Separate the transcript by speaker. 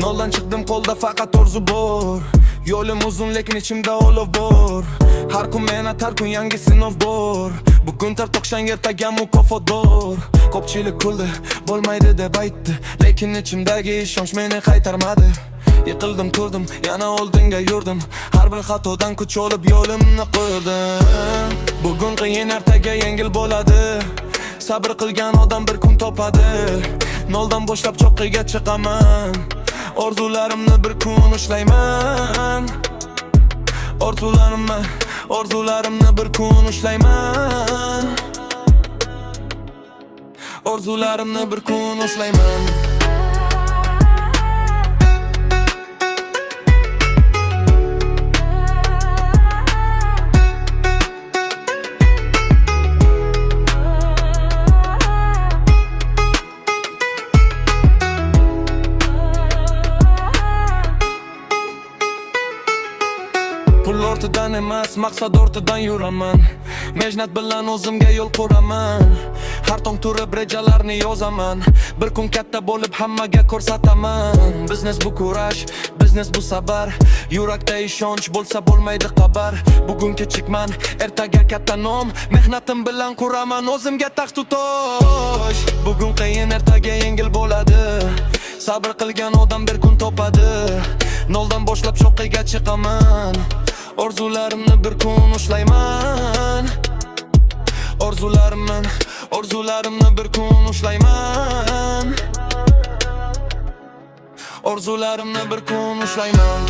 Speaker 1: Noldan chiqdim, qo'lda faqat orzu bor. Yo'lim uzun lekin ichimda olov bor. Har kun mehnat, har kun yangi sinov bor. Bugun tartoqshan ertaga mukofotdor. Ko'pchilik kuldi, bo'lmaydi deb aytdi, lekin ichimdagi ishonch meni qaytarmadi. Yiqildim, turdim, yana oldinga yurdim. Har bir xatodan kuch olib yo'limni qo'ydim. Bugun qiyin, ertaga yengil bo'ladi. Sabr qilgan odam bir kun topadi. Noldan boshlab cho'qqiga chiqaman. Orzularimni bir kun ushlayman. Orzularimni bir kun ushlayman. Orzularimni bir kun ushlayman. Pul ortidan emas, maqsad ortidan yuraman. Mehnat bilan o'zimga yo'l quraman. Har tong turib rejalarni yozaman. Bir kun katta bo'lib hammaga ko'rsataman. Biznes bu kurash, biznes bu sabr. Yurakda ishonch bo'lsa bo'lmaydi xabar. Bugun kechikman, ertaga katta nom. Mehnatim bilan quraman o'zimga taxt tutash. Bugun qiyin, ertaga yengil bo'ladi. Sabr qilgan odam bir kun topadi. Noldan boshlab cho'qqiga chiqaman. Orzularimni bir kun ushlayman. Orzularimni bir kun ushlayman. Orzularimni bir kun ushlayman.